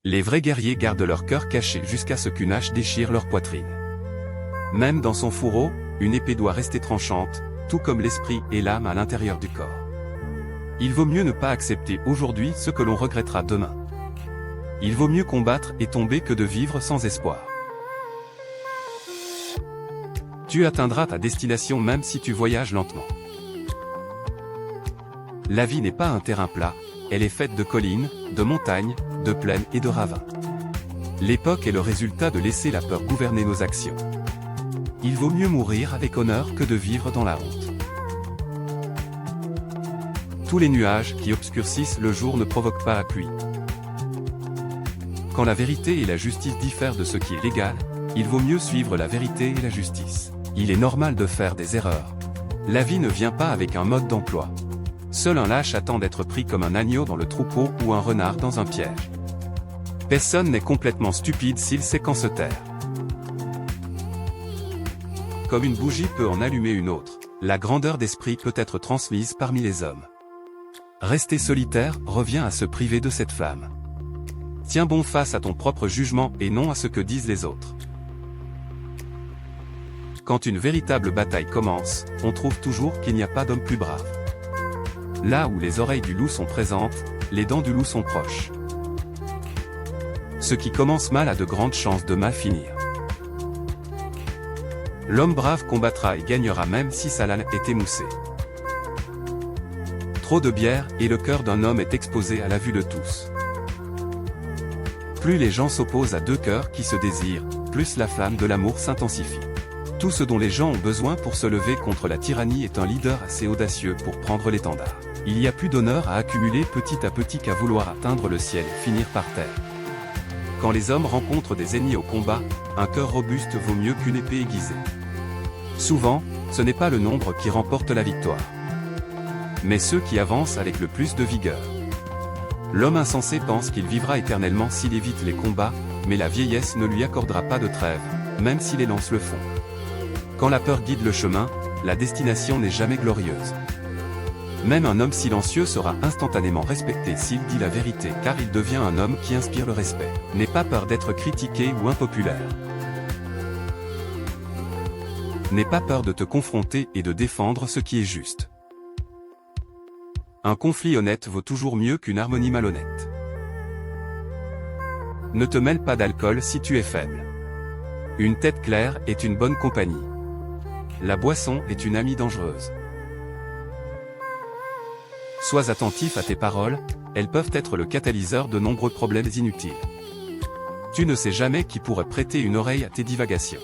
Les vrais guerriers gardent leur cœur caché jusqu'à ce qu'une hache déchire leur poitrine. Même dans son fourreau, une épée doit rester tranchante, tout comme l'esprit et l'âme à l'intérieur du corps. Il vaut mieux ne pas accepter aujourd'hui ce que l'on regrettera demain. Il vaut mieux combattre et tomber que de vivre sans espoir. Tu atteindras ta destination même si tu voyages lentement. La vie n'est pas un terrain plat, elle est faite de collines, de montagnes, de plaines et de ravins. L'époque est le résultat de laisser la peur gouverner nos actions. Il vaut mieux mourir avec honneur que de vivre dans la honte. Tous les nuages qui obscurcissent le jour ne provoquent pas la pluie. Quand la vérité et la justice diffèrent de ce qui est légal, il vaut mieux suivre la vérité et la justice. Il est normal de faire des erreurs. La vie ne vient pas avec un mode d'emploi. Seul un lâche attend d'être pris comme un agneau dans le troupeau ou un renard dans un piège. Personne n'est complètement stupide s'il sait quand se taire. Comme une bougie peut en allumer une autre, la grandeur d'esprit peut être transmise parmi les hommes. Rester solitaire revient à se priver de cette flamme. Tiens bon face à ton propre jugement et non à ce que disent les autres. Quand une véritable bataille commence, on trouve toujours qu'il n'y a pas d'homme plus brave. Là où les oreilles du loup sont présentes, les dents du loup sont proches. Ce qui commence mal a de grandes chances de mal finir. L'homme brave combattra et gagnera même si sa lame est émoussée. Trop de bière et le cœur d'un homme est exposé à la vue de tous. Plus les gens s'opposent à deux cœurs qui se désirent, plus la flamme de l'amour s'intensifie. Tout ce dont les gens ont besoin pour se lever contre la tyrannie est un leader assez audacieux pour prendre l'étendard. Il y a plus d'honneur à accumuler petit à petit qu'à vouloir atteindre le ciel et finir par terre. Quand les hommes rencontrent des ennemis au combat, un cœur robuste vaut mieux qu'une épée aiguisée. Souvent, ce n'est pas le nombre qui remporte la victoire, mais ceux qui avancent avec le plus de vigueur. L'homme insensé pense qu'il vivra éternellement s'il évite les combats, mais la vieillesse ne lui accordera pas de trêve, même si les lances le font. Quand la peur guide le chemin, la destination n'est jamais glorieuse. Même un homme silencieux sera instantanément respecté s'il dit la vérité car il devient un homme qui inspire le respect. N'aie pas peur d'être critiqué ou impopulaire. N'aie pas peur de te confronter et de défendre ce qui est juste. Un conflit honnête vaut toujours mieux qu'une harmonie malhonnête. Ne te mêle pas d'alcool si tu es faible. Une tête claire est une bonne compagnie. La boisson est une amie dangereuse. Sois attentif à tes paroles, elles peuvent être le catalyseur de nombreux problèmes inutiles. Tu ne sais jamais qui pourrait prêter une oreille à tes divagations.